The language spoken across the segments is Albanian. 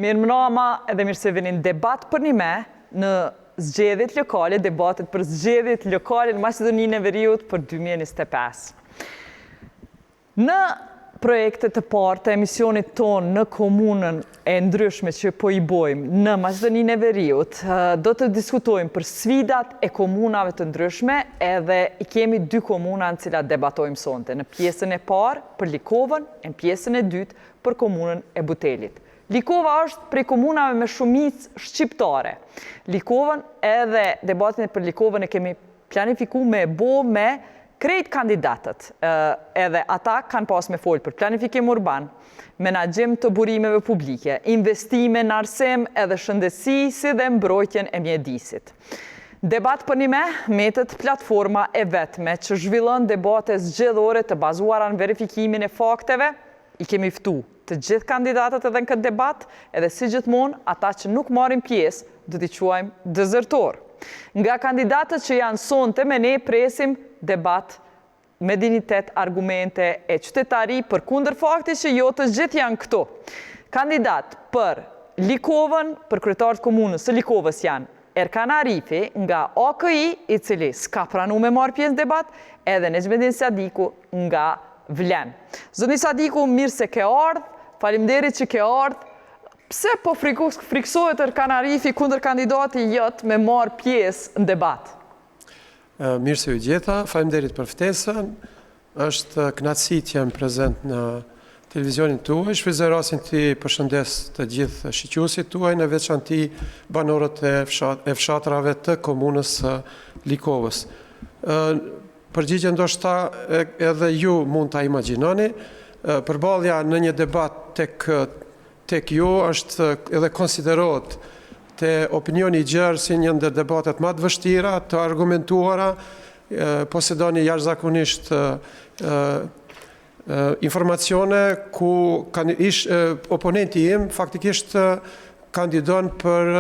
Mirë mbrëma edhe mirë se vini në debat për një me në zgjedhjet lokale, debatet për zgjedhjet lokale në Maqedoninë e Veriut për 2025. Në projektet të parë të emisionit tonë në komunën e ndryshme që po i bojmë në Maqedoninë e Veriut, do të diskutojmë për sfidat e komunave të ndryshme edhe i kemi 2 komuna në cilat debatojmë sonte. Në pjesën e parë për Likovën e në pjesën e dytë për komunën e Butelit. Likova është prej komunave me shumicë shqiptare. Likovën edhe debatin për Likovën e kemi planifiku me bo me krejt kandidatët. Edhe ata kanë pas me folë për planifikim urban, menaxhim të burimeve publike, investime në arsim edhe shëndetësi si dhe mbrojtjen e mjedisit. Debat për një me metet platforma e vetme që zhvillon debate zgjedhore të bazuara në verifikimin e fakteve. I kemi ftu të gjithë kandidatët edhe në këtë debat, edhe si gjithmonë, ata që nuk marrin pjesë, do t'i quajmë dezertor. Nga kandidatët që janë sonte me ne presim debat me dignitet, argumente e qytetari për kundër fakti që jo të gjithë janë këto. Kandidat për Likovën, për kryetarët komunës së Likovës janë Erkan Arifi nga OKI, i cili s'ka pranu me marrë pjesë në debat, edhe Nexhmedin Sadiku nga Vlen. Zotni Sadiku, mirë se ke ardhë, faleminderit që ke ardhë. Pse po friksohet Erkan Arifi kundër kandidati jot me marrë pjesë në debat? Mirë se u gjeta, faleminderit për ftesën. Është kënaqësi të jem prezent në televizionin tuaj. Shfrytëzoj rastin të përshëndes të gjithë shiqëuesit tuaj, në veçanti banorët e fshatrave të komunës së Likovës. Përgjigje ndoshta edhe ju mund ta imagjinoni, përballja në një debat tek ju është edhe konsiderohet te opinioni i gjerë si një ndër debatet më të vështira, të argumentuara, posedoni jashtëzakonisht informacione ku oponenti im faktikisht kandidon për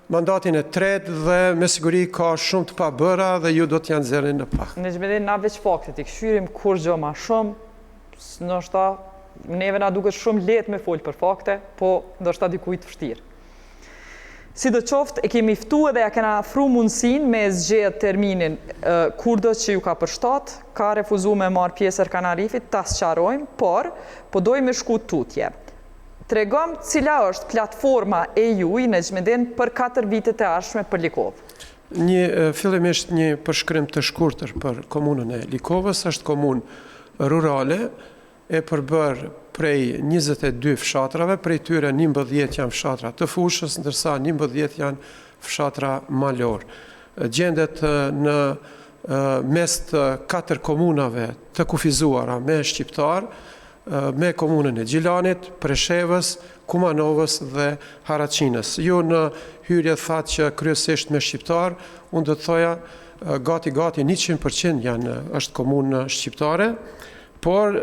mandatin e tretë dhe me siguri ka shumë të pabëra dhe ju do t'janë zërin në pak. Nexhmedin, na veç faktet i këshyrim kur gjë ma shumë, ndoshta neve na duket shumë lehtë me folë për fakte, po ndoshta dikujt vështirë. Sidoqoftë e kemi ftu edhe ja kena afru mundësinë me zgjedh terminin kurdo që ju ka përshtat, ka refuzu me marrë pjesë Erkan Arifit, ta sqarojmë, por po dojmë me shku tutje. Tregom cila është platforma e juaj Nexhmedin për 4 vitet e ardhshme për Likovë. Fillimisht një përshkrim të shkurtër për komunën e Likovës, është komunë rurale e përbër prej 22 fshatrave, prej tyre 11 janë fshatra të fushës, ndërsa 11 janë fshatra malor. Gjendet në mes të 4 komunave të kufizuara me shqiptar, me komunën e Gjilanit, Preshevës, Kumanovës dhe Haraçinës. Ju në hyrje thatë që kryesisht me shqiptar, unë do të thoja gati 100% është komunë shqiptare, por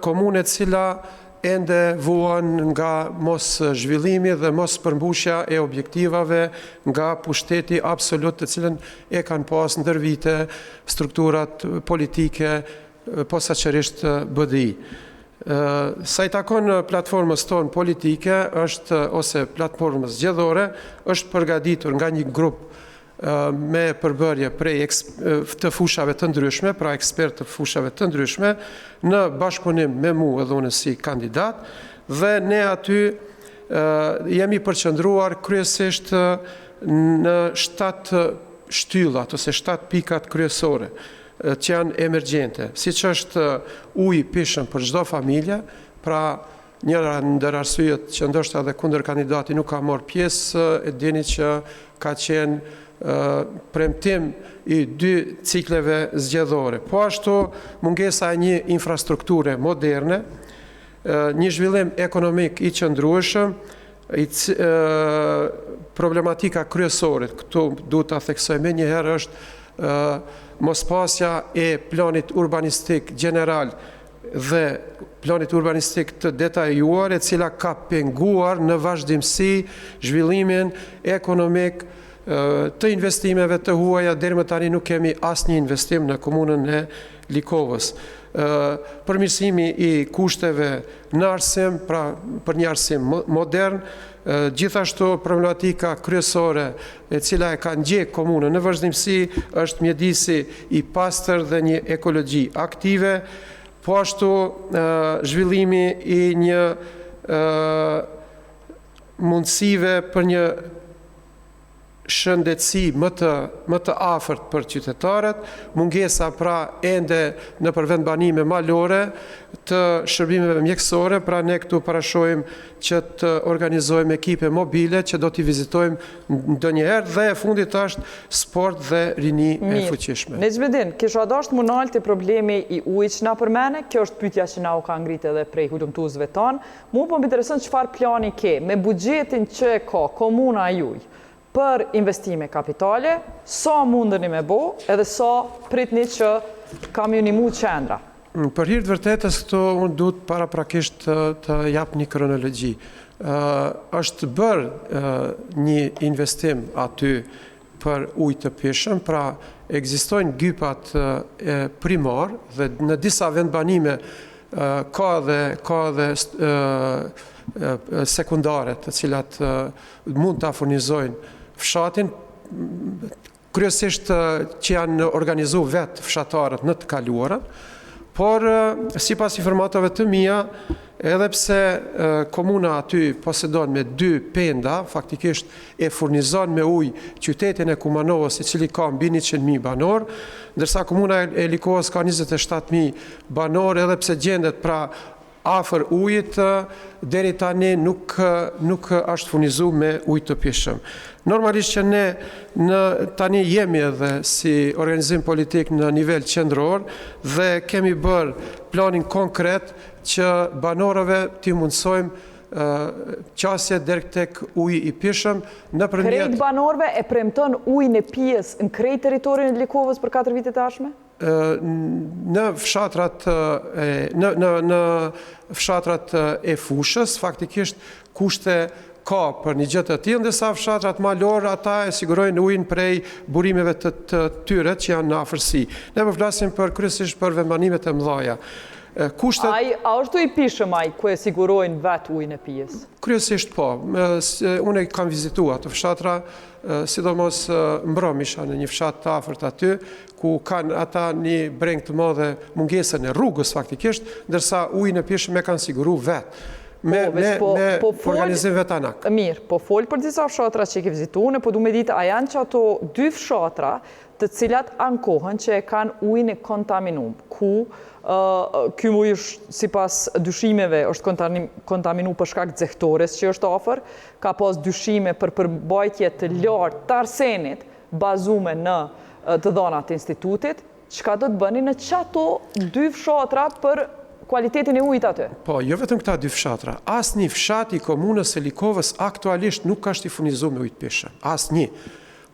komunë e cila ende vuan nga mos zhvillimi dhe mos përmbushja e objektivave nga pushteti absolut të cilën e kanë pas ndër vite strukturat politike, posaçërisht BDI. Sa i takon platformës tonë politike ose platformës zgjedhore, është përgatitur nga një grup me përbërje prej të fushave të ndryshme, pra ekspert të fushave të ndryshme, në bashkëpunim me mua edhe unë si kandidat, dhe ne aty jemi përqendruar kryesisht në 7 shtyllat ose 7 pikat kryesore që janë emergjente, si që është ujë pishëm për çdo familje, pra njëra ndër arsyet që ndoshta edhe kundër kandidati nuk ka marrë pjesë, e dini që ka qenë premtim i 2 cikleve zgjedhore. Po ashtu mungesa e një infrastrukture moderne, një zhvillim ekonomik i qëndrueshëm, problematika kryesore, këtu duhet ta theksoj më një herë, është mospasja e planit urbanistik general dhe planit urbanistik të detajuar, e cila ka penguar në vazhdimsi zhvillimin ekonomik të investimeve të huaja. Deri më tani nuk kemi asnjë investim në komunën e Likovës. Përmirësimi i kushteve në arsim, pra për një arsim modern, gjithashtu problematika kryesore e cila e ka ndjek komunën në vazhdimsi është mjedisi i pastër dhe një ekologji aktive, po ashtu zhvillimi i një mundësive për një shëndetësi më të afërt për qytetarët, mungesa pra ende në përvendbanime malore të shërbimeve mjekësore, pra ne këtu parashojmë që të organizojmë ekipe mobile që do t'i vizitojmë ndonjëherë, dhe e fundit është sport dhe rini e fuqishme. Necmettin, kisha dashur më nalt te problemi i ujit që na përmene, kjo është pyetja që na u ka ngritë edhe prej hulumtuesve tanë. Mu po më intereson çfarë plani ke me buxhetin që ka komuna juaj për investime kapitale, sa mundeni me bo, edhe sa pritni që kam ju nimu qendra. Për hir të vërtetës, këto unë duhet paraprakisht të jap një kronologji. Është bërë një investim aty për ujë të pishëm, pra ekzistojnë gypat primar dhe në disa vendbanime ka dhe sekundare të cilat mund të furnizojnë fshatin, kryesisht që janë organizu vetë fshatarët në të kaluarët, por sipas informatave të mia, edhe pse komuna aty posedon me 2 penda, faktikisht e furnizon me ujë qytetin e Kumanovës, i cili ka mbi 100.000 banor, ndërsa komuna e Likovës ka 27.000 banor, edhe pse gjendet pra afër ujit, deri tani nuk është furnizuar me ujë të pishëm. Normalisht që ne tani jemi edhe si organizim politik në nivel qendror dhe kemi bërë planin konkret që banorëve t'i mundsojmë qasje deri tek uji i pishëm nëpërmjet. Krejt banorëve e premton ujin e pijes në krejt territorin e Likovës për 4 vite tashme? Në fshatrat e fushës, faktikisht kushte ka për një gjë të tillë, ndërsa fshatrat malor ata e sigurojnë ujin prej burimeve të tyre që janë në afërsi. Ne po flasim kryesisht për vendbanimet e mëdha. A është i pishëm ai ku e sigurojnë vetë ujin e pijes? Kryesisht po. Unë kam vizituar ato fshatra, sidomos Mbrëmisha në një fshat të afërt aty, ku kanë ata një breng të madhe mungesën e rrugës faktikisht, ndërsa ujin e pishëm e kanë siguru vetë. Me organizim vetanak. Mirë, po fol për disa fshatra që ke vizituar, po du me ditë, a janë që ato 2 fshatra të cilat ankohen që e kanë ujin e kontaminum, ku ky ujë sipas dyshimeve është kontaminu për shkak të nxehtores që është afër, ka pas dyshime për përbajtje të lartë të arsenit bazume në të dhënat e institutit. Çka do të bëni në çato 2 fshatra për kualitetin e ujit aty? Po, jo vetëm këta 2 fshatra. Asnjë fshat i komunës së Likovës aktualisht nuk është i furnizuar me ujë të pishëm. Asnjë.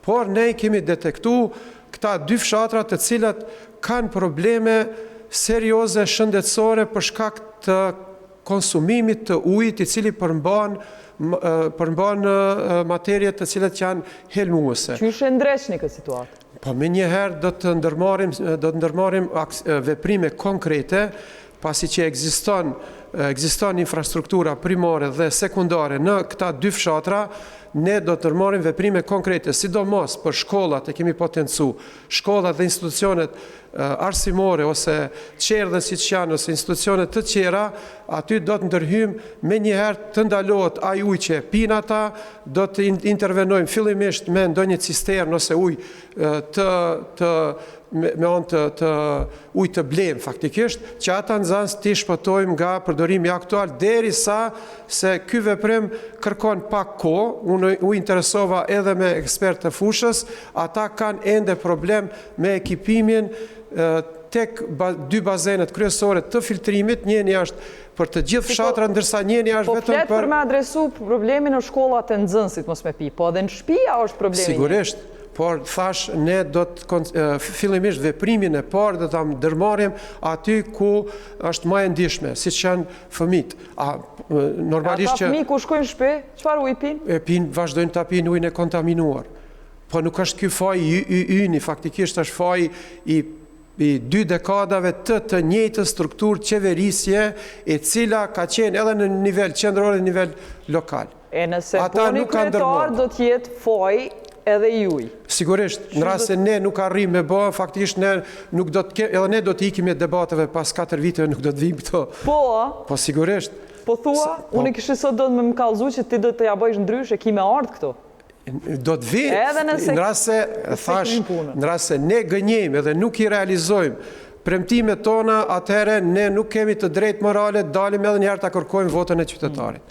Por ne kemi detektuar këta 2 fshatra të cilat kanë probleme serioze shëndetësore për shkak të konsumimit të ujit, i cili përmban materje të cilat janë helmuese. Qysh e ndreshni këtë situatë? Po me njëherë do të ndërmarrim veprime konkrete, pasi që ekziston infrastruktura primare dhe sekundare në këta 2 fshatra, ne do të ndërmarrim veprime konkrete, sidomos për shkollat, e kemi potencu, shkollat dhe institucionet arsimore ose qerdhen siç janë, ose institucionet të tjera, aty do të ndërhyjmë me njëherë të ndalohet ai ujë që pinë ata, do të intervenojmë fillimisht me ndonjë cisternë ose ujë me anë të ujë të blem faktikisht, që ata nxënës t'i shpëtojmë nga përdorimi aktual, derisa se ky veprim kërkon pak kohë. Unë u interesova edhe me ekspertë të fushës, ata kanë ende problem me ekipimin tek dy bazenet kryesore të filtrimit, njëni është për të gjithë fshatra, ndërsa njëni është vetëm flet për me adresu problemin në shkollat e nxënësit, mos me pi, po edhe në shtëpia është problemi. Sigurisht, por thash ne do të fillimisht veprimin e parë do ta ndërmarrim aty ku është më e ndihshme, siç janë fëmijët. Normalisht ata fëmijë ku shkojnë në shtëpi, çfarë ujë pinë? Vazhdojnë ta pinë ujin e kontaminuar. Po nuk është ky faji yni, faktikisht është faji i 2 dekadave të njëjtës strukturë qeverisje, e cila ka qenë edhe në nivel qendror dhe nivel lokal. E nëse puni kryetar do të jetë foj edhe juj. Sigurisht, në rast se ne nuk arrim me bë, faktikisht ne nuk do të edhe ne do të ikim me debateve pas 4 viteve, nuk do të vijmë këto. Po sigurisht. Po thua, unë kishe sot do të më kallëzu që ti do të ja bëjsh ndryshe, ki me ardhë këtu. Do të vi, në rast se ne gënjejmë edhe nuk i realizojmë premtimet tona, atëherë ne nuk kemi të drejtë morale, dalim edhe njëherë ta kërkojmë votën e qytetarit.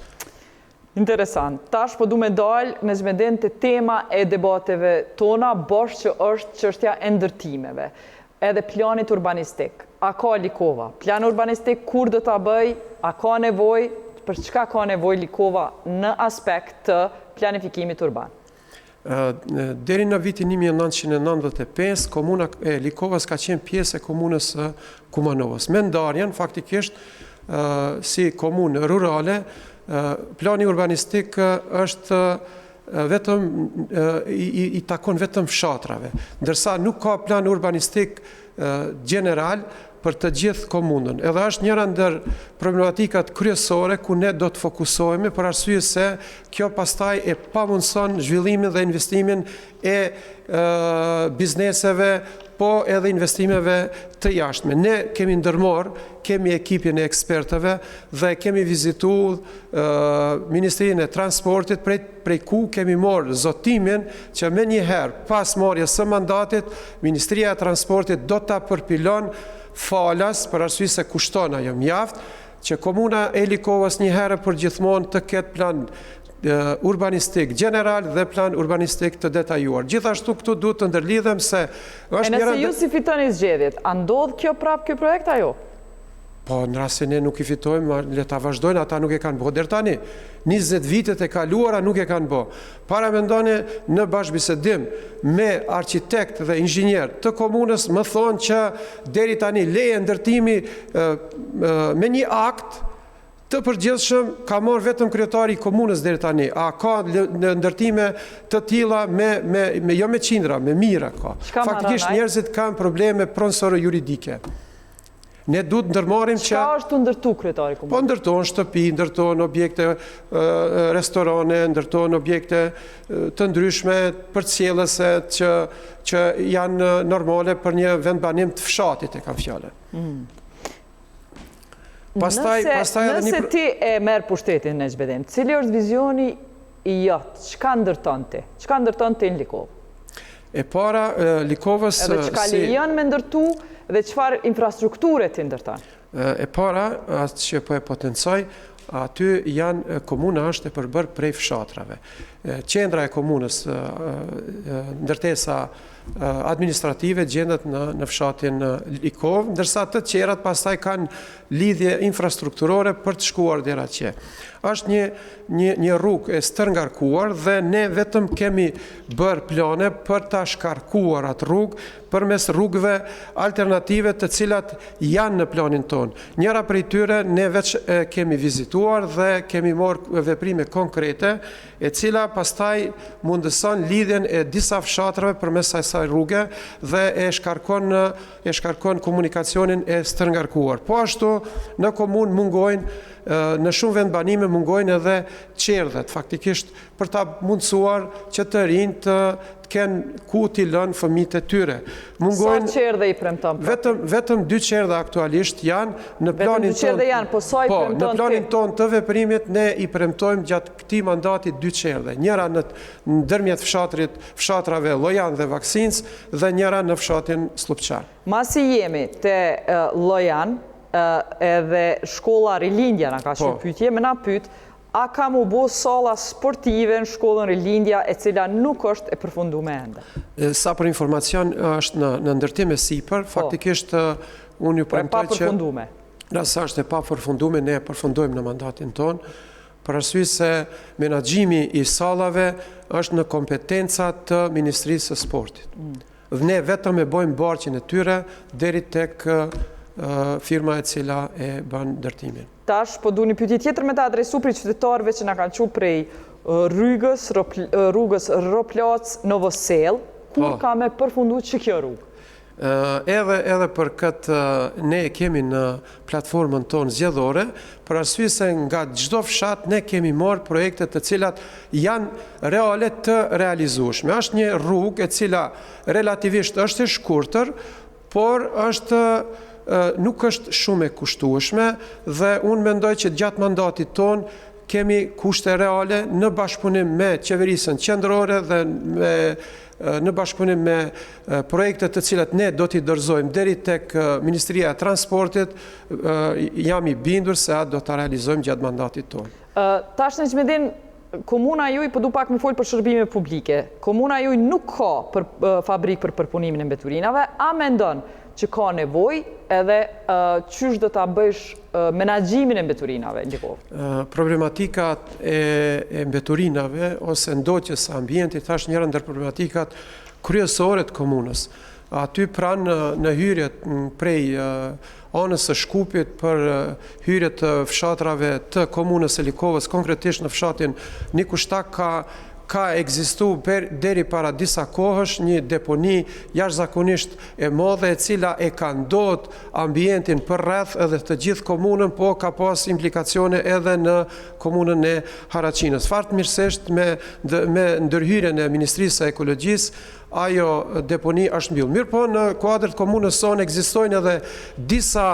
Interesant. Tash po du me dalë me zmeden të tema e debateve tona, bosh që është çështja e ndërtimeve, edhe planit urbanistik. A ka Likova? Plan urbanistik kur do ta bëj? A ka nevojë? Për çka ka nevojë Likova në aspekt të planifikimit urban? Deri në vitin 1995, komuna e Likovës ka qenë pjesë e komunës së Kumanovës. Me ndarjen, faktikisht, si komunë rurale, plani urbanistik është vetëm i takon vetëm fshatrave, ndërsa nuk ka plan urbanistik general për të gjithë komunën. Edhe është njëra ndër problematikat kryesore ku ne do të fokusohemi për arsye se kjo pastaj e pamundson zhvillimin dhe investimin e bizneseve, po edhe investimeve të jashtme. Ne kemi ndërmarrë, kemi ekipin e ekspertëve dhe kemi vizituar Ministrinë e Transportit prej ku kemi marrë zotimin që me njëherë pas marrjes së mandatit, Ministria e Transportit do ta përpilon falas për arsye se kushton ajo mjaft, që komuna e Likovës njëherë për gjithmonë të ketë plan urbanistik general dhe plan urbanistik të detajuar. Gjithashtu këtu duhet të ndërlidhem se është njëra... E nëse ju si fitoni zgjedhjet, a ndodh kjo prap kjo projekt ajo? Po, në rast se ne nuk i fitojmë, le ta vazhdojnë, ata nuk e kanë bë deri tani. 20 vitet e kaluara nuk e kanë bë. Para mendoni në bashkëbisedim me arkitekt dhe inxhinier të komunës më thonë që deri tani leje ndërtimi me një akt të përgjithshëm ka marrë vetëm kryetari i komunës deri tani. A ka ndërtime të tilla jo me qindra, me mijëra ka. Faktikisht njerëzit kanë probleme pronësore juridike. Ne duhet ndërmarrim që... Çka është të ndërtu kryetari komunës? Po ndërtojnë shtëpi, ndërtojnë objekte, restorane, ndërtojnë objekte të ndryshme përcjellëse që janë normale për një vendbanim të fshatit, e kam fjalën. Nëse ti e merr pushtetin në Zhbedem, cili është vizioni i jotë? Çka ndërton ti? Çka ndërton ti në Likovë? E para, Likovës... Edhe çka lejon me ndërtu dhe çfarë infrastrukture ti ndërton? E para, atë që po e potencoj, aty janë komuna është e përbërë prej fshatrave. Qendra e komunës, ndërtesa administrative gjendet në fshatin Likovë, ndërsa të tjerat pastaj kanë lidhje infrastrukturore për të shkuar deri atje. Është një rrugë e stërngarkuar dhe ne vetëm kemi bërë plane për ta shkarkuar atë rrugë përmes rrugëve alternative të cilat janë në planin tonë. Njëra prej tyre ne veç kemi vizituar dhe kemi marrë veprime konkrete, e cila pastaj mundëson lidhjen e disa fshatrave përmes asaj rruge dhe e shkarkon komunikacionin e stërngarkuar. Po ashtu në komunë mungojnë në shumë vendbanime mungojnë edhe qerdhet, faktikisht për ta mundësuar që të rinjt të kenë ku t'i lënë fëmijët e tyre. Sa qerdhe i premton? Vetëm 2 qerdhe aktualisht janë në planin tonë. Vetëm 2 qerdhe janë, po sa i premton ti? Në planin tonë të veprimit ne i premtojmë gjatë këtij mandati 2 qerdhe. Njëra në ndërmjet fshatrave Llojan dhe Vaksinës dhe njëra në fshatin Slupçar. Masi jemi te Llojan, edhe shkolla Rilindja na ka shumë pyetje, me na pyet, a ka mu bo salla sportive në shkollën Rilindja e cila nuk është e përfunduar ende? Sa për informacion është në ndërtim e sipër, faktikisht unë ju premtoj që nëse është e pa përfunduar, ne e përfundojmë në mandatin tonë, për arsye se menaxhimi i sallave është në kompetencat të Ministrisë së Sportit. Dhe ne vetëm e bojmë barqin e tyre deri tek firma e cila e bën ndërtimin. Tash po du një pyetje tjetër me ta adresu për qytetarëve që na kanë qenë prej rrugës Roplac Novosel, kur ka me përfundu që kjo rrugë? Edhe për këtë ne kemi në platformën tonë zgjedhore, për arsye se nga çdo fshat ne kemi marrë projekte të cilat janë reale të realizueshme. Është një rrugë e cila relativisht është e shkurtër, por nuk është shumë e kushtueshme dhe unë mendoj që gjatë mandatit tonë kemi kushte reale në bashkëpunim me qeverisën qendrore dhe në bashkëpunim me projekte të cilat ne do t'i dorëzojmë deri tek Ministria e Transportit, jam i bindur se atë do t'a realizojmë gjatë mandatit tonë. Tash Nexhmedin, komuna juaj, po du pak më folë për shërbime publike, komuna juaj nuk ka fabrikë për përpunimin e mbeturinave, a mendon që ka nevoj edhe qysh do t'a bësh menaxhimin e mbeturinave në Likovë? Problematika e mbeturinave ose ndoqjes së ambientit është njëra ndër problematikat kryesore të komunës. Aty pranë në hyrjet prej anës së Shkupit për hyrjet të fshatrave të komunës së Likovës, konkretisht në fshatin Nikushtak ka ekzistu deri para disa kohësh një deponi jashtëzakonisht e madhe e cila e ka ndodh ambientin për rreth edhe të gjithë komunën, po ka pas implikacione edhe në komunën e Haraçinës. Fatmirësisht me ndërhyrjen e Ministrisë së Ekologjisë, ajo deponi është mbyllur. Mirë po në kuadër të komunës sonë ekzistojnë edhe disa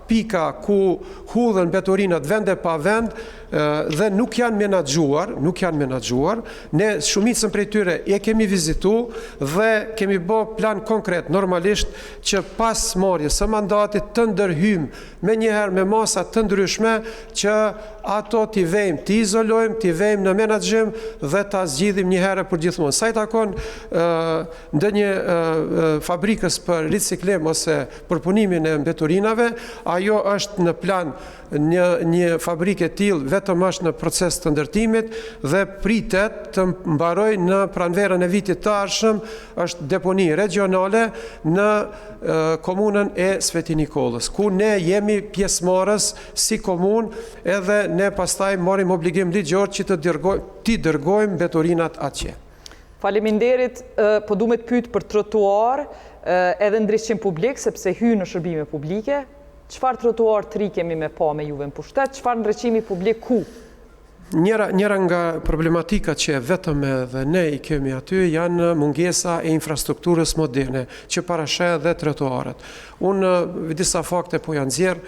pika ku hudhen mbeturinat vende pa vend dhe nuk janë menaxhuar. Ne shumicën prej tyre e kemi vizitu dhe kemi bë plan konkret normalisht që pas marrjes së mandatit të ndërhyjmë me njëherë me masa të ndryshme që ato t'i vejmë, t'i izolojmë, t'i vejmë në menaxhim dhe t'a zgjidhim një herë për gjithmonë. Sa i takon ndonjë fabrikës për riciklim ose përpunimin e mbeturinave, ajo është në plan një fabrikë e tillë vetëm është në proces të ndërtimit dhe pritet të mbarojë në pranverën e vitit të ardhshëm, është deponi regionale në komunën e Sveti Nikolës, ku ne jemi pjesëmarrës si komunë edhe ne pastaj marrim obligim ligjor që t'i dërgojmë mbeturinat atje. Faleminderit, po du me të pyet për trotuar edhe ndriçim publik, sepse hyn në shërbime publike. Çfarë trotuar të ri kemi me pa me juve në pushtet? Çfarë ndriçimi publik ku? Njëra nga problematikat që vetëm edhe ne i kemi aty janë mungesa e infrastrukturës moderne, që parasheh dhe trotuarët. Unë disa fakte po janë nxjerr,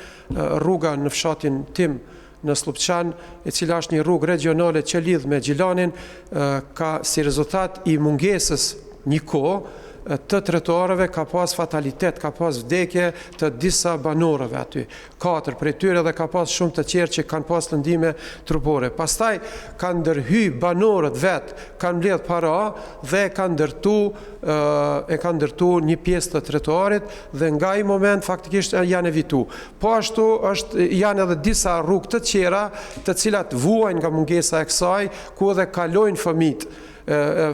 rruga në fshatin tim në Slupçan, e cila është një rrugë regionale që lidh me Gjilanin, ka si rezultat i mungesës një kohë të trotuarëve ka pas fatalitet, ka pas vdekje të disa banorëve aty. 4 prej tyre dhe ka pas shumë të tjerë që kanë pas lëndime trupore. Pastaj kanë ndërhy banorët vetë, kanë mbledh para dhe kanë ndërtu një pjesë të trotuarit dhe nga ai moment faktikisht janë evitu. Po ashtu janë edhe disa rrugë të tjera të cilat vuajnë nga mungesa e kësaj, ku edhe kalojnë fëmijët.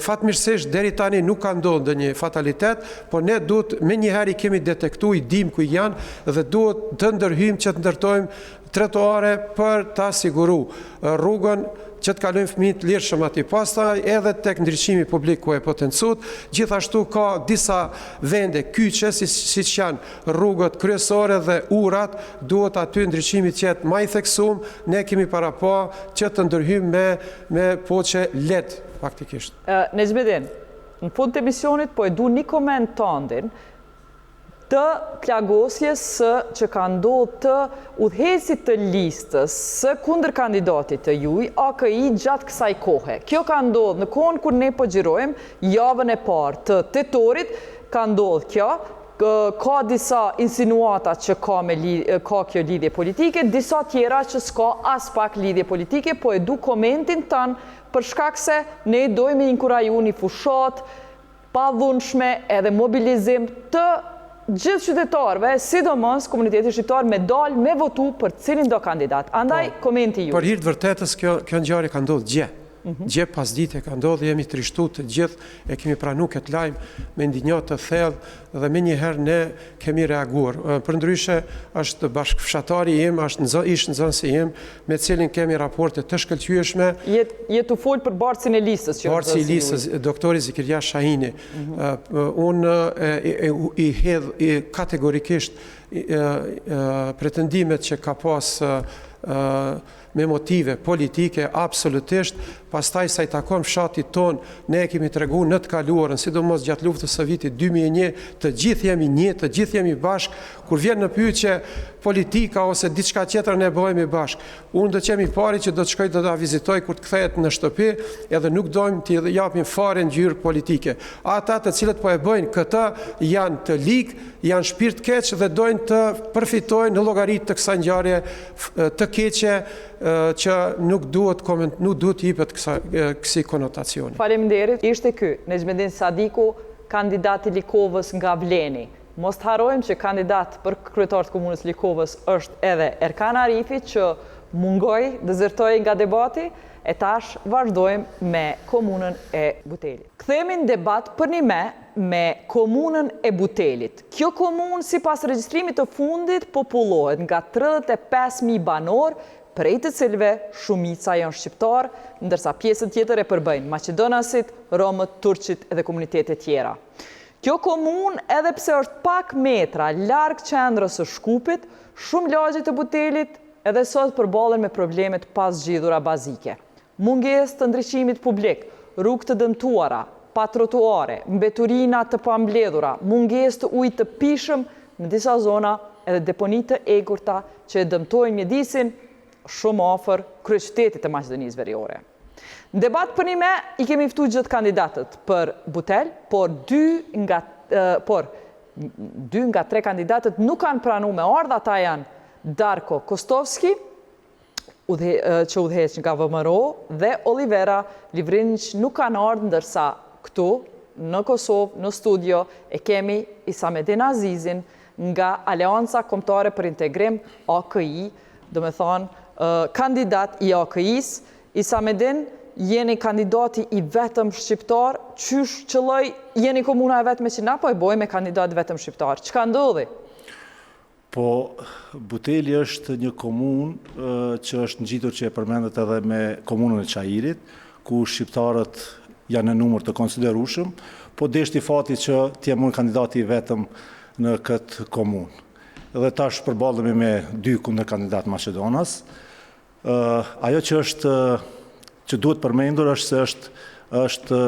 Fatmirësisht deri tani nuk ka ndodhur një fatalitet, por ne duhet me njëherë i kemi detektuar, i dim ku janë dhe duhet të ndërhyjmë që të ndërtojmë trotuare për ta siguruar rrugën që të kalojnë fëmijët lirshëm aty. Pastaj edhe tek ndriçimi publik ku e potencut, gjithashtu ka disa vende kyçe siç janë rrugët kryesore dhe urat, duhet aty ndriçimi të jetë më i theksuar. Ne kemi para pa që të ndërhyjmë me poçe lehtë faktikisht. Nexhmedin, në fund të emisionit po e du një koment tëndin të plagosjes që ka ndodhur të udhëheqësit të listës së kundër kandidatit të juaj, AKI, gjatë kësaj kohe. Kjo ka ndodhur në kohën kur ne po xhirojmë javën e parë të tetorit, ka ndodhur kjo. ka disa insinuata që ka kjo lidhje politike, disa tjera që s'ka as pak lidhje politike, po e du komentin tanë për shkak se ne dojmë inkuraju një fushat pa dhunshme edhe mobilizim të gjithë qytetarëve, sidomos komuniteti shqiptar me dalë me votu për cilin do kandidat. Andaj, komenti ju. Për hir të vërtetës, kjo ngjarje ka ndodhur gje. Gje pas dite ka ndodhur, jemi trishtu të gjithë, e kemi pranu këtë lajm me ndinjë të thellë dhe me njëherë ne kemi reaguar. Përndryshe, është bashkëfshatari im, ishtë nxënësi im, me cilin kemi raporte të shkëlqyeshme. Jetu fol për bartësin e listës. Bartësi i listës, doktori Zikirja Shahini. Unë i hedh kategorikisht pretendimet që ka pas me motive politike, absolutisht, pastaj sa i takon fshatit ton, ne kemi tregu në të kaluarën, sidomos gjatë luftës së vitit 2001, të gjithë jemi një, të gjithë jemi bashkë, kur vjen në pyetje politika ose diçka tjetër ne bëhemi bashkë. Unë do të qemi pari që do të shkoj do ta vizitoj kur të kthehet në shtëpi, edhe nuk dojmë t'i japim fare ngjyrë politike. Ata të cilët po e bëjnë këtë janë të ligë, janë shpirt keq dhe dojnë të përfitojnë në llogaritë të kësaj ngjarje të keqe që nuk duhet jepet kësi konotacioni. Faleminderit. Ishte ky Nexhmedin Sadiku, kandidati Likovës nga Vleni. Mos të harojmë që kandidat për kryetar të komunës Likovës është edhe Erkan Arifi, që mungoj, dezertoi nga debati, e tash vazhdojmë me komunën e Butelit. Kthehemi në debat për një me komunën e Butelit. Kjo komunë, sipas regjistrimit të fundit, popullohet nga 35.000 banor, prej të cilëve shumica janë shqiptar, ndërsa pjesën tjetër e përbëjnë maqedonasit, romët, turqit edhe komunitete tjera. Kjo komunë, edhe pse është pak metra larg qendrës së Shkupit, shumë lagje të Butelit, edhe sot përballen me problemet pa zgjidhura bazike. Mungesë të ndriçimit publik, rrugë të dëmtuara, pa trotuare, mbeturina të pambledhura, mungesë të ujit të pishëm në disa zona edhe deponi të egurta që e dëmtojnë mjedisin shumë afër kryeqytetit të Maqedonisë Veriore. Në debat për një i kemi ftuar gjithë kandidatët për Butel, por dy nga tre kandidatët nuk kanë pranuar me ardhmë, ata janë Darko Kostovski, që udhëheq nga VMRO, dhe Olivera Livrinic nuk kanë ardhur, ndërsa këtu në Kosovë, në studio, e kemi Isamedin Azizin nga Aleanca Kombëtare për Integrim AKI, do me thonë kandidat i AKI-s. Isamedin, jeni kandidati i vetëm shqiptar, qysh qëlloj jeni komuna e vetëm që na po e bojmë me kandidat vetëm shqiptar? Çka ndodhi? Po, Buteli është një komunë që është ngjitur që e përmendet edhe me komunën e Çajirit, ku shqiptarët janë në numër të konsiderueshëm, po deshti fati që t'jem unë kandidati i vetëm në këtë komunë. Edhe tash përballemi me dy kundër kandidat Maqedonas. Ajo që duhet përmendur është se është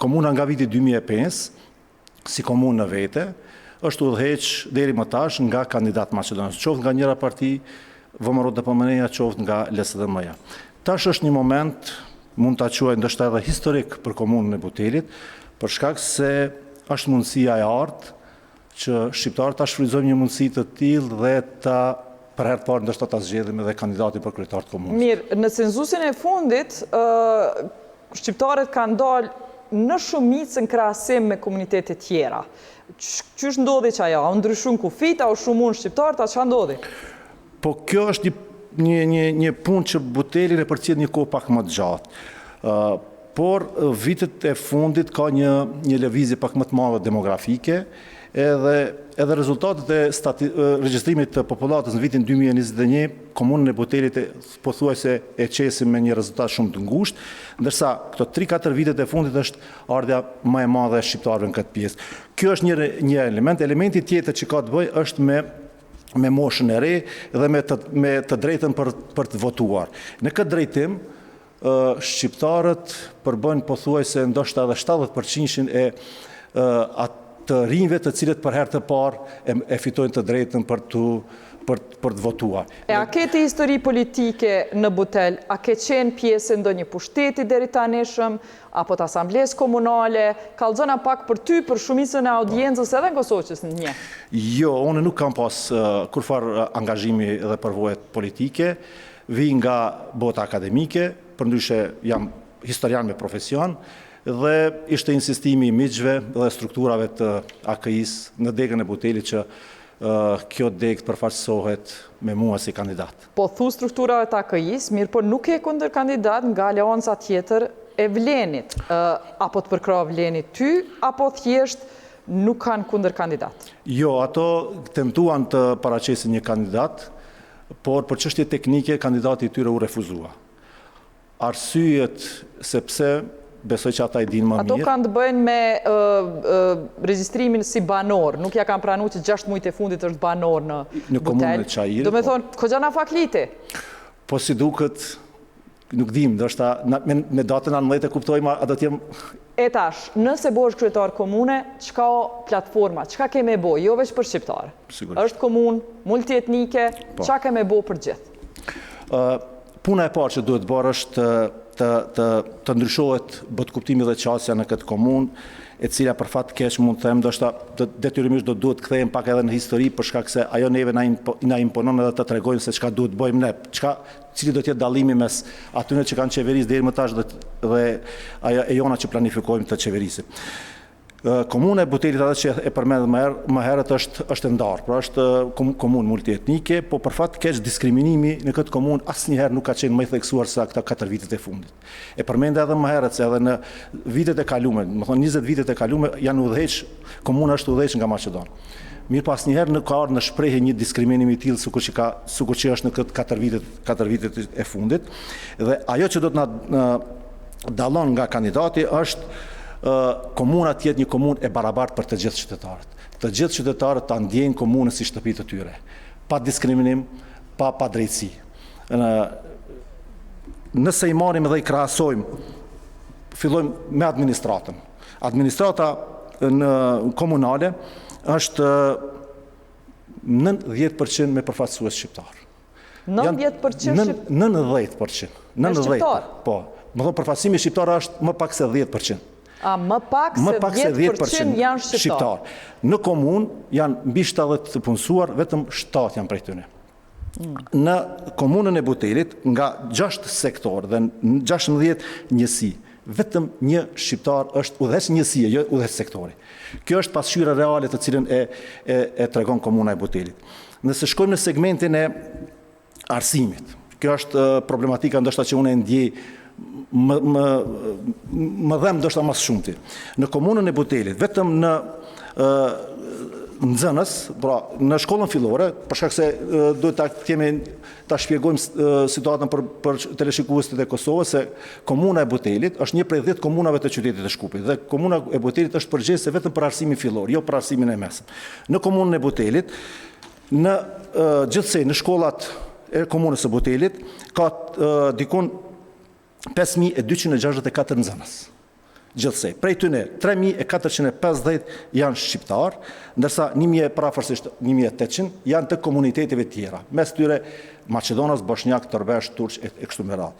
komuna nga viti 2005, si komunë në vete, është udhëheq deri më tash nga kandidat Maqedonas, qoftë nga njëra parti, VMRO DPMN-ja, qoftë nga LSDM-ja. Tash është një moment, mund ta quaj ndoshta edhe historik për komunën e Butelit, për shkak se është mundësia e artë që shqiptarët ta shfrytëzojmë një mundësi të tillë dhe ta për herë të parë ndoshta ta zgjedhim edhe kandidatin për kryetar të komunës. Mirë, në censusin e fundit, shqiptarët kanë dalë në shumicë në krahasim me komunitete tjera. Qysh ndodhi që ajo? U ndryshun kufita, u shumun shqiptarët, a ç'a ndodhi? Po kjo është një punë që Butelin e përcjell një kohë pak më të gjatë. Por vitet e fundit ka një lëvizje pak më të madhe demografike, edhe rezultatet e regjistrimit të popullatës në vitin 2021, komunën e Butelit pothuajse e qesim me një rezultat shumë të ngushtë, ndërsa këto 3-4 vitet e fundit është ardha më e madhe e shqiptarëve në këtë pjesë. Kjo është një element. Elementi tjetër që ka të bëjë është me moshën e re dhe me të drejtën për të votuar. Në këtë drejtim, shqiptarët përbën pothuajse ndoshta edhe 70% e të rinjve të cilët për herë të parë e fitojnë të drejtën për të për të votuar. A keti histori politike në Butel? A ke qenë pjesë ndonjë pushteti deri tanishëm, apo të asamblesë komunale? Kallëzona pak për ty, për shumicën e audiencës edhe në Kosovë që s'në njeh. Jo, unë nuk kam pas kurfar angazhimi dhe përvojët politike, vi nga bota akademike, përndryshe jam historian me profesion, dhe ishte insistimi i miqve dhe strukturave të AKI-s në degën e Butelit që kjo degë përfaqësohet me mua si kandidat. Po thu strukturave të AKI-s, mirë po nuk e kundër kandidat nga aleanca tjetër e Vlenit. Apo të përkra Vlenit ty, apo thjesht nuk kanë kundër kandidat? Jo, ato tentuan të paraqesin një kandidat, por për çështje teknike kandidati i tyre u refuzua. Arsyet sepse besoj që ata i dinë më mirë. Ato kanë të bëjnë me regjistrimin si banor. Nuk ja kanë pranu që 6 muajt e fundit është banor në komunën e Çajirit. Do me thonë, këgja na fakliti? Po si duket, nuk dim, me datën 19 e kuptojma, a do t'jem... E tash, nëse bo është kryetar komune, qka o platforma, qka ke me bo, jo veç për shqiptarë? Është komunë, multietnike, qka ke me bo për gjithë? Puna e parë që duhet bërë është të ndryshohet botkuptimi dhe qasja në këtë komunë, e cila për fat keq mund të them, detyrimisht do duhet kthehen pak edhe në histori, për shkak se ajo neve na imponon edhe të tregojmë se çka duhet bëjmë ne, cili do të jetë dallimi mes atyre që kanë qeverisë deri më tash dhe ajo e jona që planifikojmë të qeverisim. Komuna e Butelit, atë që e përmendëm më herët, është ndarë, pra është komunë multietnike, po për fat keq diskriminimi në këtë komunë asnjëherë nuk ka qenë më i theksuar se këta 4 vitet e fundit. E përmenda edhe më herët se edhe në vitet e kalume, më thonë 20 vitet e kalume, komuna është udhëheq nga Maqedonia. Mirë pas njëherë në ka ardhur në shprehje një diskriminim i tillë sikur që është në këtë 4 vitet e fundit, dhe ajo që do të na dallon nga kandidati është komuna të jetë një komunë e barabartë për të gjithë qytetarët. Të gjithë qytetarët ta ndjejnë komunën si shtëpi të tyre, pa diskriminim, pa drejtësi. Nëse i marrim dhe i krahasojmë, fillojmë me administratën. Administrata në komunale është 90% me përfaqësues shqiptar. 90%? 90%. Shqiptar? Po. Më thonë përfaqësimi shqiptar është më pak se 10%. Më pak se 10% janë shqiptar. Në komunë janë mbi 70 të punësuar, vetëm 7 janë prej tyre. Në komunën e Butelit, nga 6 sektor dhe 16 njësi, vetëm një shqiptar është udhëheq njësie, jo udhëheq sektori. Kjo është pasqyra reale të cilën e tregon komuna e Butelit. Nëse shkojmë në segmentin e arsimit, kjo është problematika ndoshta që unë e ndjej më dhem ndoshta mas shumti. Në komunën e Butelit, vetëm në nxënës, pra në shkollën fillore, për shkak se duhet ta shpjegojmë situatën për teleshikuesit e Kosovës, se komuna e Butelit është një prej 10 komunave të qytetit të Shkupit, dhe komuna e Butelit është përgjegjëse vetëm për arsimin fillor, jo për arsimin e mesëm. Në komunën e Butelit, në gjithsej në shkollat e komunës së Butelit, ka dikun 5264 nxënës. Gjithsej. Prej tyne 3450 janë shqiptar, ndërsa parafërsisht 1800 janë të komuniteteve tjera. Mes tyre Maqedonas, Bosnjak, Tërbesh, Turq e kështu me radhë.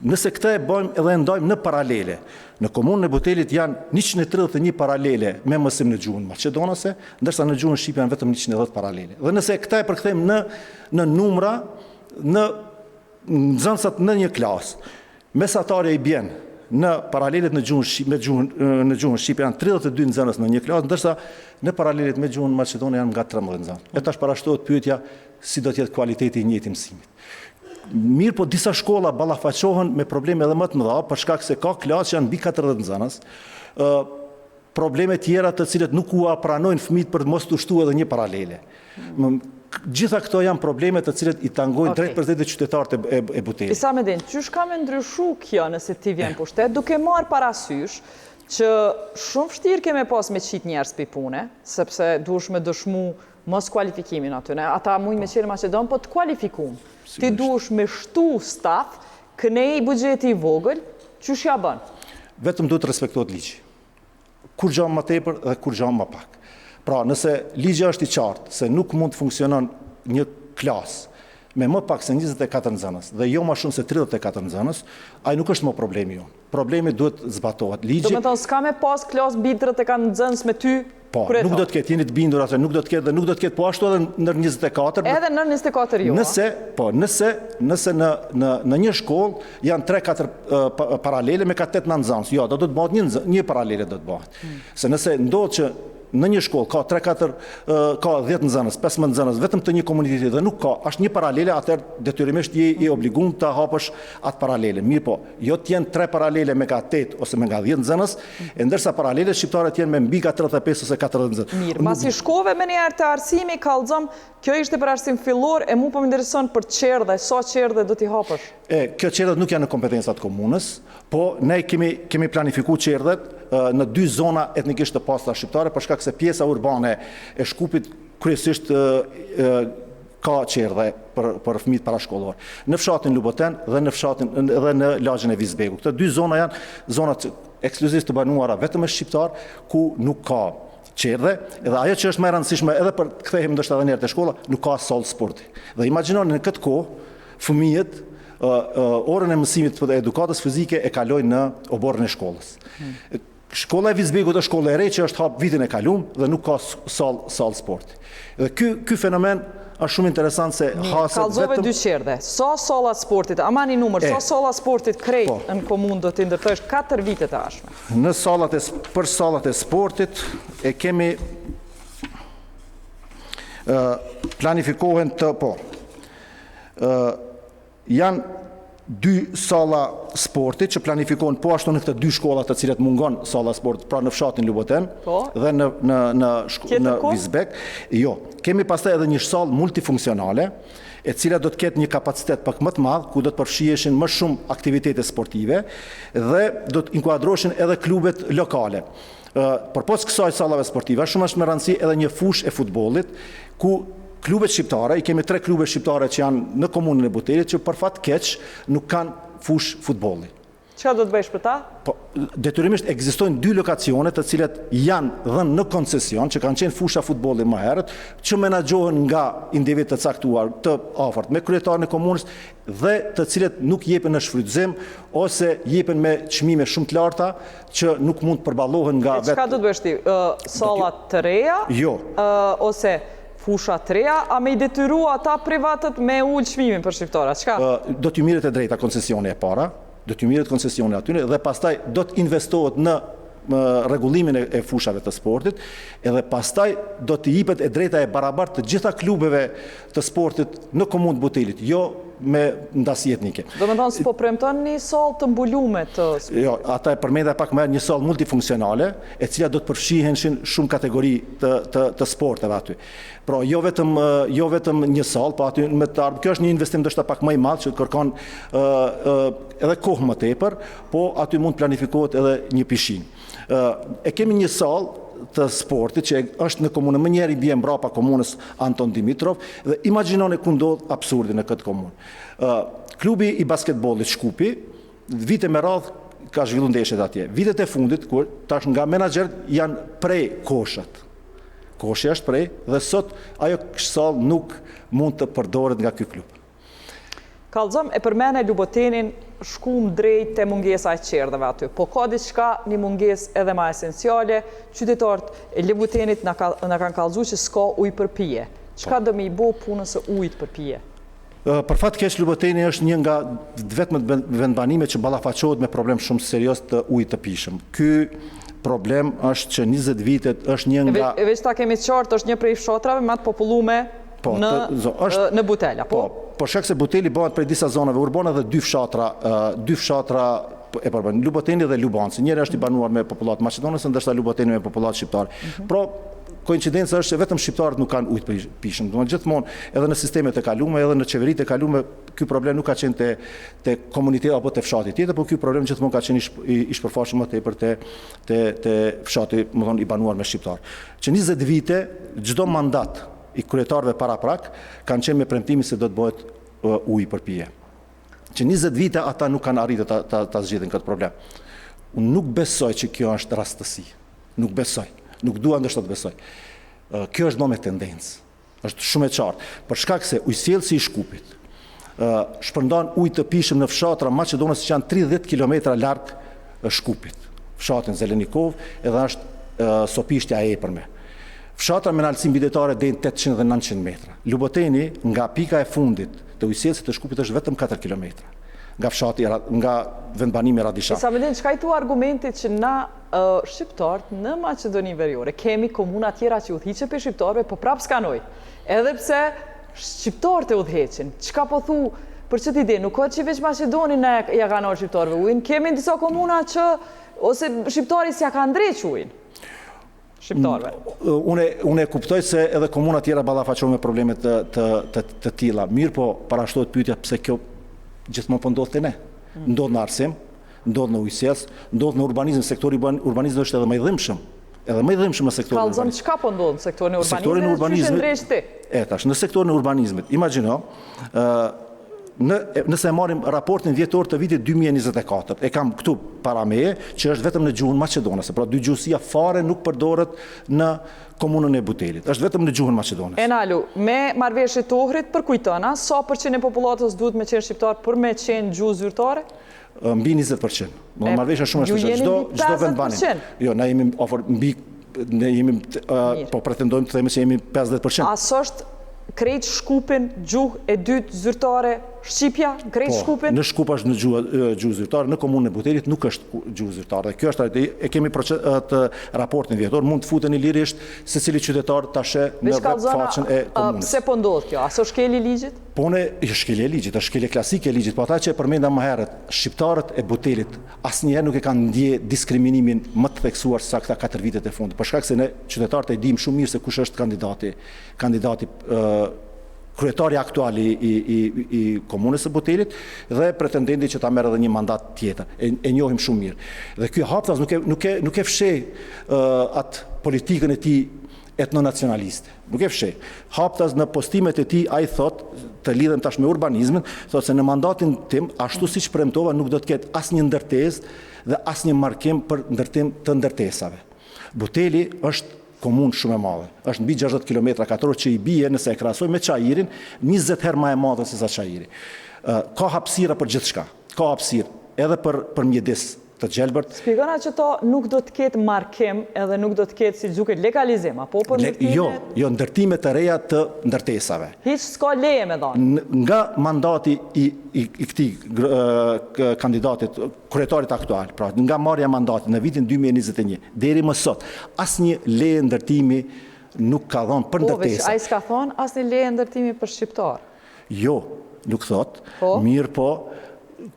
Nëse këtë e bëjmë edhe ndajmë në paralele, në komunën e Butelit janë 131 paralele me mësim në gjuhën maqedonase, ndërsa në gjuhën shqipe janë vetëm 110 paralele. Dhe nëse këtë e përkthejmë në numra, në nxënësat në një klasë, mesatarja i bjen në paralelet në gjuhën shqipe janë 32 nxënës në një klasë, ndërsa në paralelet me gjuhën maqedone janë nga 13 nxënës. E tash parashtrohet pyetja si do të jetë kualiteti i njëjtë mësimit. Mirë, po disa shkolla ballafaqohen me probleme edhe më të mëdha, për shkak se ka klasë që janë mbi 40 nxënës, probleme tjera të cilët nuk u pranojnë fëmijët për të mos u shtuar edhe një paralele. Gjitha këto janë probleme të cilët i tangojnë drejt për drejt qytetarët e Butelit. Isa Medin, qysh ka me ndryshu kjo nëse ti vjen pushtet, duke marrë parasysh që shumë vështirë keme pas me qit njerëz për pune, sepse duhesh me dëshmu mos kualifikimin aty. Ata mujnë me qenë Maqedon, po të kualifikum. Ti duhesh me shtu staf, kënej buxheti i vogël, qysh ja bën? Vetëm duhet të respektohet ligji. Kur gjë më tepër dhe kur gjë më pak. Pra, nëse ligji është i qartë se nuk mund të funksionon një klasë me më pak se 24 nxënës dhe jo më shumë se 34 nxënës, ai nuk është më problemi jonë. Problemi duhet zbatohet ligji. Do me thonë, s'ka me pas klasë mbi 34 nxënës me ty? Po, nuk do të ketë, jeni të bindur atë, nuk do të ketë dhe nuk do të ketë po ashtu edhe ndër 24. Edhe nër 24 jo. Nëse në një shkollë janë 3-4 paralele me ka 8-9 nxënës, jo, do të bëhet një paralele do të bëhet. Se nëse ndodhë që në një shkollë ka 3-4, ka 10 nxënës, 15 nxënës, vetëm të një komuniteti dhe nuk ka, është një paralele, atëherë detyrimisht je obliguar të hapësh atë paralele. Mirë po, jo të jenë 3 paralele me ka 8 ose me ka 10 nxënës, e ndërsa paralelet shqiptare të jenë me mbi ka 35 ose 40 nxënës. Mirë, masi shkove me njerë të arsimi, kallëzëm, kjo ishte për arsim fillor, e mu po më intereson për qerdhe, sa qerdhe do t'i hapësh? Kjo qerdhet nuk janë në kompetencat komunës, po ne kemi planifiku qerdhet në 2 zona etnikisht të pastra shqiptare, për shkak se pjesa urbane e Shkupit kryesisht ka qerdhe për fëmijët parashkollor. Në fshatin Luboten dhe në lagjin e Vizbegu. Këto 2 zona janë zonat ekskluzivisht të banuara vetëm me shqiptar, ku nuk ka qerdhe, edhe ajo që është më e rëndësishme edhe për të kthehemi ndoshta edhe një herë te shkolla, nuk ka sallë sporti. Dhe imagjinoni në këtë kohë fëmijët orën e mësimit të edukatës fizike e kalojnë në oborrin e shkollës. Shkolla e Vizbegut është shkolla e re që është hap vitin e kaluar dhe nuk ka sallë sporti. Dhe ky fenomen është shumë interesant se haset Kallëzove 2 qerdhe. Sa salla sportit, ama një numër, sa salla sportit krejt në komunë do t'i ndërtojsh 4 vite të ashme? Për sallat e sportit e kemi planifikohen janë 2 salla sportit që planifikohen po ashtu në këtë 2 shkollat të cilat mungon salla sportit, pra në fshatin Luboten dhe në Vizbek. Jo, kemi pastaj edhe një sallë multifunksionale, e cila do të ketë një kapacitet pak më të madh, ku do të përfshiheshin më shumë aktivitete sportive dhe do të inkuadroheshin edhe klubet lokale. Përpos kësaj sallave sportive, shumë është më rëndësi edhe një fushë e futbollit, ku klubet shqiptare, i kemi 3 klube shqiptare që janë në komunën e Butelit, që për fat keq nuk kanë fushë futbolli. Çka do të bësh për ta? Po, detyrimisht ekzistojnë 2 lokacione të cilat janë dhënë në koncesion, që kanë qenë fusha futbolli më herët, që menaxhohen nga individ të caktuar të afërt me kryetarin e komunës dhe të cilat nuk jepen në shfrytëzim ose jepen me çmime shumë të larta që nuk mund të përballohen nga vetë. Çka do të bësh ti? Sallat të reja? Jo. Ose fusha të reja, a me i detyru ata privatët me ullë çmimin për shqiptara, qka? Do t'ju mirët e drejta koncesioni e para, do t'ju mirët koncesioni atyre, dhe pastaj do t'investohet në rregullimin e fushave të sportit, edhe pastaj do t'i jipet e drejta e barabartë të gjitha klubeve të sportit në komunë të Butelit, jo me ndasi etnike. Do me thonë, s'po premton një sallë të mbulume të sportit? Jo, ata e përmenda pak më herë një sallë multifunksionale, e cila do të përfshihenshin shumë kategori të sporteve aty. Pra, jo vetëm një sallë, po aty me të ardhmë, kjo është një investim ndoshta pak më i madh që kërkon edhe kohë më tepër, po aty mund planifikohet edhe një pishinë. E kemi një sallë të sportit që është në komunë më njëri bie mbrapa komunës Anton Dimitrov dhe imagjinoni ku ndodh absurdi në këtë komunë. Klubi i basketbollit Shkupi vite me radh ka zhvilluar ndeshjet atje. Vitet e fundit kur tash nga menaxherët janë prej koshat. Koshja është prej dhe sot ajo sallë nuk mund të përdoret nga ky klub. Kallëzëm e përmene Lubotenin shkum drejt të mungesa e qerdheve aty, po ka diçka një munges edhe ma esenciale, qytetarët e Lubotenit në kanë kallëzu që s'ka ujë për pije. Çka do me i bo punës e ujit për pije? Për fat keq Luboteni është një nga vetëm vendbanimet që ballafaqohet me problem shumë serioz të ujit të pijshëm. Ky problem është që 20 vitet është një nga... E veç ta kemi qartë, është një prej fshatrave më të popullume në Butela, po? Po shkak se Buteli bëhet prej disa zonave urbane dhe 2 fshatra e përbën, Luboteni dhe Lubanci. Njëri është i banuar me popullat maqedonase, ndërsa Luboteni me popullat shqiptar. Pra, koincidenca është se vetëm shqiptarët nuk kanë ujë të pijshëm. Domethënë gjithmonë edhe në sistemet e kaluara, edhe në qeveritë e kaluara, ky problem nuk ka qenë te komuniteti apo te fshati tjetër, por ky problem gjithmonë ka qenë i shpërfaqur më tepër te fshati, domethënë i banuar me shqiptar. Që 20 vite çdo mandat i kryetarëve para prak kanë qenë me premtimin se do të bëhet ujë për pije. Që 20 vite ata nuk kanë arritur ta zgjidhin këtë problem. Unë nuk besoj që kjo është rastësi. Nuk besoj. Nuk dua ndoshta të besoj. Kjo është më me tendencë. Është shumë e qartë. Për shkak se ujësjellësi i Shkupit shpërndan ujë të pishëm në fshatra Maqedonës që janë 30 km larg Shkupit. Fshatin Zelenikov edhe është Sopishtja e epërme. Fshatra me nalësim bidetare deri në 800 dhe 900 metra. Luboteni nga pika e fundit të ujësjellësit të Shkupit është vetëm 4 km. Nga vendbanimi Radisha. Sa më din, çka i thua argumentit që na shqiptarët në Maqedoni Veriore kemi komuna tjera që udhëhiqen për shqiptarëve, po prapë s'kan ujë. Edhe pse shqiptarët e udhëheqin. Çka po thu për çet ide? Nuk ka që veç Maqedonin ja kanë orë shqiptarëve ujin. Kemi disa komuna që ose shqiptari s'ja kanë ndreq ujin. Shqiptarëve. Unë e kuptoj se edhe komuna tjera ballafaqohen me probleme të tilla. Mirë, po parashtohet pyetja pse kjo gjithmonë po ndodh te ne. Ndodh në arsim, ndodh në ujësjellës, ndodh në urbanizëm. Sektori urbanizëm është edhe më i dhimbshëm. Edhe më i dhimbshëm në sektorin urbanizmit. Kallëzon çka po ndodh në sektorin e urbanizmit? Tash në sektorin e urbanizmit. Imagjino, nëse e marrim raportin vjetor të vitit 2024, e kam këtu para meje, që është vetëm në gjuhën maqedonase, pra dygjuesia fare nuk përdoret në komunën e Butelit. Është vetëm në gjuhën maqedonase. Enalu, me marrëveshje të Ohrit përkujtona, sa përqind e popullatës duhet me qenë shqiptar për me qenë gjuhë zyrtare? Mbi 20%. Marrëveshja shumë është çdo vend banim. Jo, na jemi po pretendojmë të themi se jemi 50%. A s'është krejt Shkupin gjuhë e dytë zyrtare Shqipja, krejt Shkupin? Në Shkup është në gjuhë zyrtare, në komunën e Butelit nuk është gjuhë zyrtare. Kjo është e kemi të raportin vjetor, mund të futeni lirisht secili qytetar ta sheh në faqen e komunës. Pse po ndodh kjo? A s'është shkelje i ligjit? Po është shkelje e ligjit, është shkelje klasike e ligjit, po ata që e përmenda më herët, shqiptarët e Butelit asnjëherë nuk e kanë ndje diskriminimin më të theksuar sa këta 4 vitet e fundit. Për shkak se ne qytetarët e dimë shumë mirë se kush është kandidati kryetari aktual i komunës së Butelit dhe pretendenti që ta merr edhe një mandat tjetër. E njohim shumë mirë. Dhe ky haptas nuk e fsheh atë politikën e tij etnonacionaliste. Nuk e fsheh. Haptas në postimet e tij ai thot, të lidhem tash me urbanizmin, thot se në mandatin tim ashtu siç premtova nuk do të ketë asnjë ndërtesë dhe asnjë markim për ndërtim të ndërtesave. Buteli është komunë shumë e madhe. Është mbi 60 km2 që i bie nëse e krahasoj me Çajirin 20 herë më e madhe se sa Çajiri. Ka hapësira për gjithçka. Ka hapësirë edhe për mjedis të gjelbërt. Shpjegona që to nuk do të ketë markim edhe nuk do të ketë si duket legalizim, apo për ndërtime? Jo, ndërtime të reja të ndërtesave. Hiç s'ka leje me dhënë. Nga mandati i këtij kandidatit, kryetarit aktual, pra nga marrja e mandatit në vitin 2021 deri më sot, asnjë leje ndërtimi nuk ka dhënë për ndërtesa. Ai s'ka thonë asnjë leje ndërtimi për shqiptar. Jo, nuk thot. Mirë po,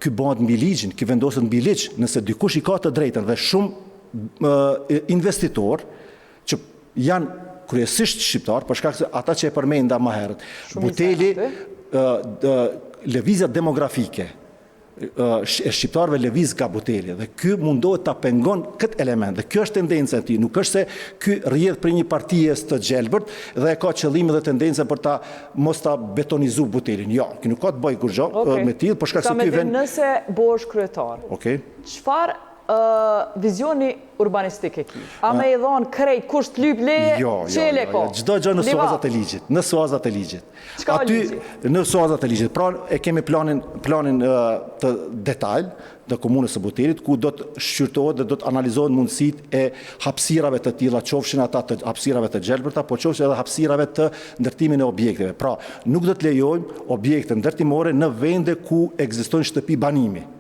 ky bëhet mbi ligjin, ky vendoset mbi ligj, nëse dikush i ka të drejtën dhe shumë investitor që janë kryesisht shqiptar, për shkak se ata që e përmenda më herët. Buteli, lëvizja demografike e shqiptarëve lëviz nga Buteli dhe ky mundohet ta pengon këtë element dhe kjo është tendenca e tij, nuk është se ky rrjedh për një partijes të gjelbërt dhe ka qëllim dhe tendencë për ta mos ta betonizu Butelin. Jo, ky nuk ka të bëjë kurrë me tillë, por shkak se ky vend nëse bëhesh kryetar. Okej. Çfarë vizioni urbanistik e ki? A me i dhonë krejt, kush të lyp leje, qele ko? Çdo gjë në suazat e ligjit, në suazat e ligjit. Çka o ligjit? Në suazat e ligjit. Pra e kemi planin të detajl të komunës së Butelit, ku do të shqyrtohet dhe do të analizohen mundësitë e hapësirave të tilla, qofshin ata të hapësirave të gjelbërta, po qofshin edhe hapësirave të ndërtimin e objekteve. Pra, nuk do të lejojmë objekte ndërtimore në vende ku ekzistojnë shtëpi banimi.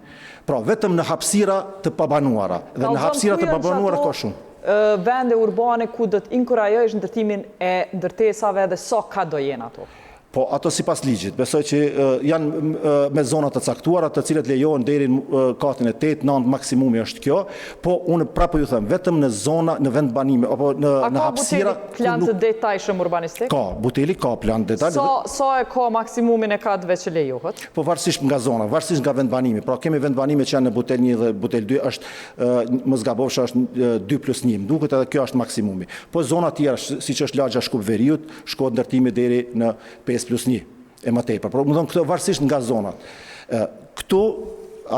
Pra, vetëm në hapësira të pabanuara. Dhe në hapësira të pabanuara ka shumë. Vende urbane ku do të inkurajojsh ndërtimin e ndërtesave dhe sa ka do jenë ato? Po, ato sipas ligjit. Besoj që janë me zonat të caktuara, të cilët lejohen deri në katin e 8-9 maksimumi është kjo, po unë prapë ju them, vetëm në zona, në vend banime apo në hapësira. A ka Buteli plan të detajshëm urbanistik? Ka, Buteli ka plan detajshëm. Sa e ka maksimumin e katëve që lejohet? Po varësisht nga zona, varësisht nga vend banimi. Pra kemi vend banime që janë në Butel 1 dhe Butel 2 është mos gabofsha është 2+1. Duket edhe kjo është maksimumi. Po zona tjera, siç është lagja Shkup Veriut, shkohet ndërtimi deri në 5+1 e më tepër. Por më thon këto varësisht nga zonat. Këtu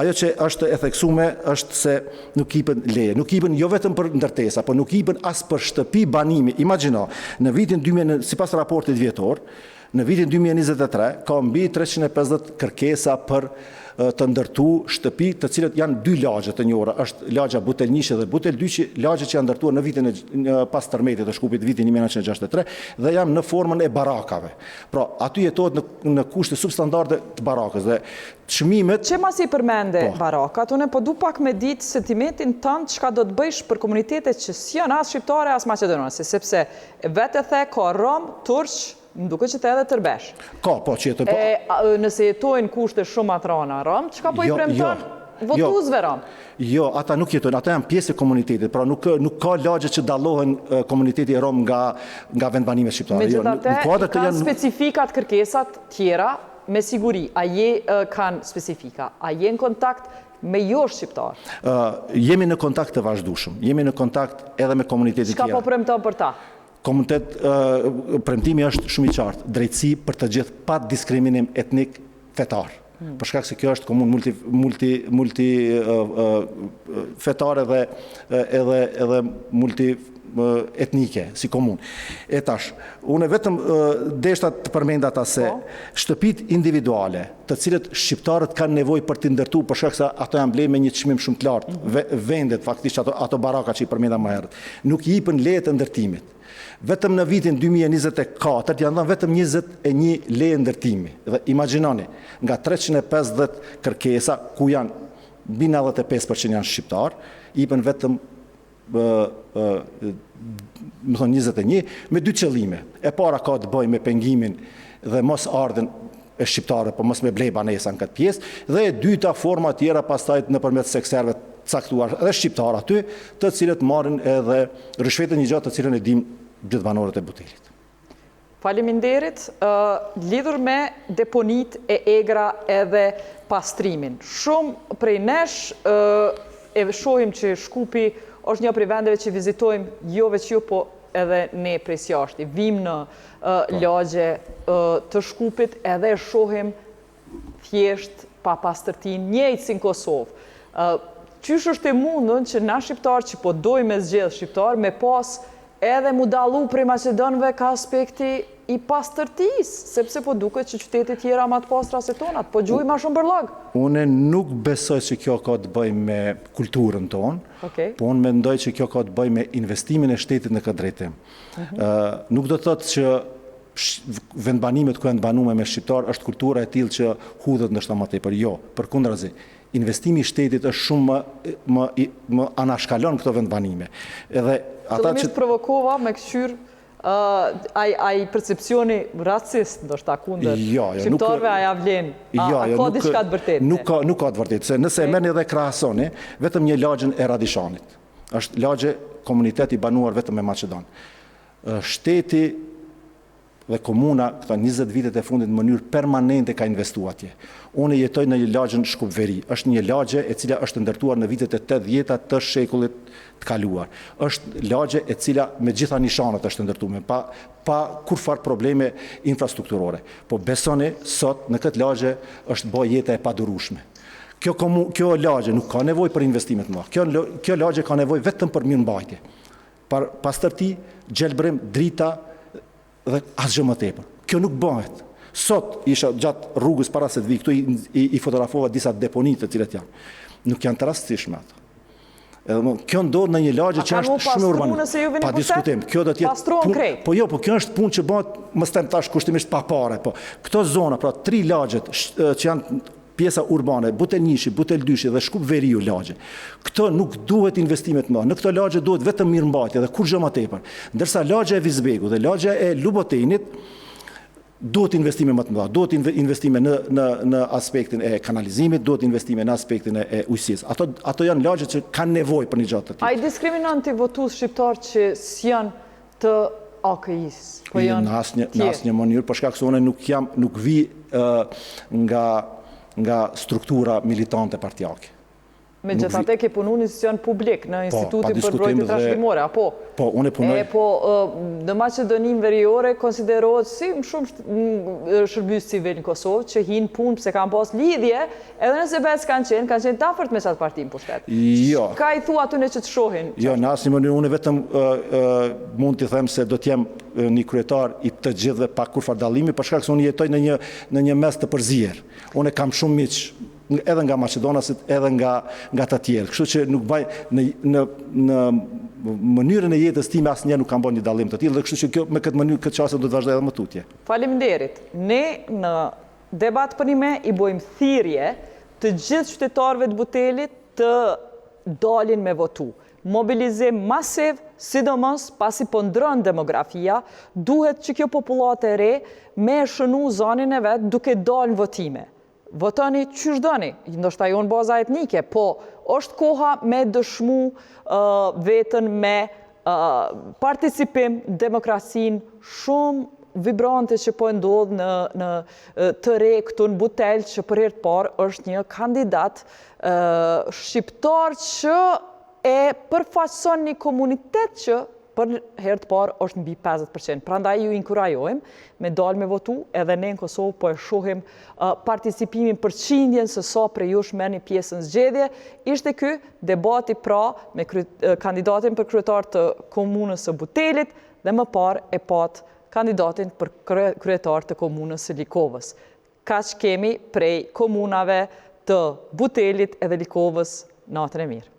ajo që është e theksume është se nuk kipen leje. Nuk kipen jo vetëm për ndërtesa, por nuk kipen as për shtëpi banimi. Imagjino, në vitin 2000, sipas raportit vjetor, në vitin 2023 ka mbi 350 kërkesa për të ndërtu shtëpi, të cilët janë 2 lagje të njëra, është lagja Butel 1 dhe Butel 2, lagje që janë ndërtuar në vitin pas tërmetit të Shkupit, vitin 1963, dhe janë në formën e barakave. Pra, aty jetohet në kushte substandarde të barakës dhe çmimet. Që mas i përmende barakat, unë po du pak me ditë sentimentin tënd çka do të bëjsh për komunitetet që s'janë as shqiptare as maqedonase, sepse vetë the ka rom, turq, më duke që të edhe tërbesh. Ka, po, që jetë, po. Nëse jetojnë kushte shumë atrana rom, çka po i premton votuzve rom? Jo, ata nuk jetojnë, ata janë pjesë e komunitetit, pra nuk ka lagje që dallohen komuniteti rom nga vendbanime shqiptare. Megjithatë, kanë specifikat kërkesat tjera, me siguri, a je kanë specifika, a je në kontakt me jo shqiptar? Jemi në kontakt të vazhdueshëm, jemi në kontakt edhe me komunitetit tjera. Çka po premton për ta? Komunitet, premtimi është shumë i qartë, drejtësi për të gjithë pa diskriminim etnik fetar. Për shkak se kjo është komunë multi fetare dhe edhe multi etnike si komunë. E tash, unë vetëm deshta të përmend ata se shtëpit individuale, të cilët shqiptarët kanë nevojë për të ndërtuar për shkak se ato janë blej me një çmim shumë të lartë, vendet faktikisht ato baraka që i përmenda më herët, nuk i jepën leje të ndërtimit. Vetëm në vitin 2024 janë dhënë vetëm 21 leje ndërtimi. Dhe imagjinoni, nga 350 kërkesa ku janë mbi 95% janë shqiptar, i jepën vetëm 21 me 2 qëllime. E para ka të bëjë me pengimin dhe mos ardhen e shqiptare, po mos me blej banesa në këtë pjesë, dhe e dyta forma tjera pastaj nëpërmjet sekserve caktuar edhe shqiptar aty, të cilët marrin edhe rishvetën një gjatë të cilën e dim gjithë banorët e Butelit. Faleminderit, lidhur me deponit e egra edhe pastrimin. Shumë prej nesh e shohim që Shkupi është një prej vendeve që vizitojmë jo veç ju, po edhe ne prej jashtë. Vim në lagje të Shkupit edhe e shohim thjesht pa pastërtin njëjtë si në Kosovë. Qysh është e mundën që na shqiptar që po dojmë me zgjedh shqiptar me pas edhe mu dallu prej Maqedonëve ka aspekti i pastërtis, sepse po duket që qytetet tjera ma të pastra se tonat, po gjuj ma shumë bërlag. Une nuk besoj që kjo ka të bëj me kulturën tonë, po unë mendoj që kjo ka të bëj me investimin e shtetit në këtë drejtim. Nuk do të thotë që vendbanimet ku janë banuar me shqiptar është kultura e tillë që hudhet ndoshta më tepër. Jo, përkundrazi. Investimi i shtetit është shumë më anashkalon këto vendbanime. Edhe ata që provokova me këshyr ai percepcioni racist ndoshta kundër shqiptarëve a ja vlen? A ka diçka të vërtetë? Nuk ka të vërtetë, se nëse e merrni edhe krahasoni vetëm një lagjën e Radishanit. Është lagje komunitet i banuar vetëm me Maqedon. Shteti dhe komuna këta 20 vitet e fundit në mënyrë permanente ka investuar atje. Unë jetoj në një lagjën Shkupveri. Është një lagje e cila është ndërtuar në vitet e 80 të shekullit të kaluar. Është lagje e cila me gjitha nishanët është ndërtuar, pa kurfar probleme infrastrukturore. Po besoni, sot në këtë lagje është bërë jeta e padurueshme. Kjo lagje nuk ka nevojë për investimet më. Kjo lagje ka nevojë vetëm për mirëmbajtje. Për pastërti, gjelbrim, drita dhe asgjë më tepër. Kjo nuk bëhet. Sot isha gjatë rrugës para se të vi këtu i fotografova disa deponit të cilet janë. Nuk janë të rastësishme ato. Kjo ndodh në një lagje që është shumë urbane. Pa diskutim. Kjo do të jetë. Po jo, po kjo është punë që bëhet, mos them tash kushtimisht pa parë, po. Këto zona, pra 3 lagjet që janë pjesa urbane, Butel 1, Butel 2 dhe Shkupveriu lagje. Këto nuk duhet investimet më. Në këto lagje duhet vetëm mirëmbajtje dhe kurrë më tepër. Ndërsa lagja e Vizbegu dhe lagja e Lubotenit duhet investime më të mëdha, duhet investime në aspektin e kanalizimit, duhet investime në aspektin e ujësisë. Ato janë lagje që kanë nevojë për një gjatë të tillë. A i diskriminon ti votues shqiptar që s'janë të AKI-s? Po janë në asnjë mënyrë, për shkak se unë nuk vi nga struktura militante partijake. Megjithatë ke punu në institucion publik, në Institutin për diskutim Mbrojtje dhe- Trashëgimore, apo? Po, unë e punoj. Në Maqedoninë Veriore konsiderohet si më shumë shërbys civil në Kosovë që hinë punë pse kanë pas lidhje, edhe nëse vetë kanë qenë tafërt me qatë parti në pushtet. Jo. Ka i thua aty në që të shohin? Jo, në asnjë mënyrë unë vetëm mund t'i them se do t'jem një kryetar i të gjithëve pa kurfar dallimi, për shkak se unë jetoj në një mes të përzier. Unë kam shumë miq edhe nga Maqedonasit, edhe nga të tjerë. Kështu që nuk baj në mënyrën e jetës time asnjëherë nuk kam bërë një dallim të tillë, dhe kështu që me këtë mënyrë këtë çështje do të vazhdoj edhe më tutje. Faleminderit. Ne në debat për një i bojmë thirrje të gjithë qytetarëve të Butelit të dalin me votu. Mobilizim masiv, sidomos pasi po ndron demografia, duhet që kjo popullat e re me shënu zonin e vet duke dalë në votime. Votoni qysh doni, ndoshta jo në baza etnike, po është koha me dëshmu vetën me participim, demokracinë shumë vibrante që po ndodh në të re këtu në Butel, që për herë të parë është një kandidat shqiptar që e përfaqëson një komunitet që për herë të parë është mbi 50%. Prandaj ju inkurajojmë me dalë me votu, edhe ne në Kosovë po e shohim participimin për qindjen se sa prej jush merrni pjesë në zgjedhje. Ishte ky debati pra me kandidatin për kryetar të komunës së Butelit dhe më parë e pat kandidatin për kryetar të komunës së Likovës. Kaq kemi prej komunave të Butelit edhe Likovës. Natën e mirë.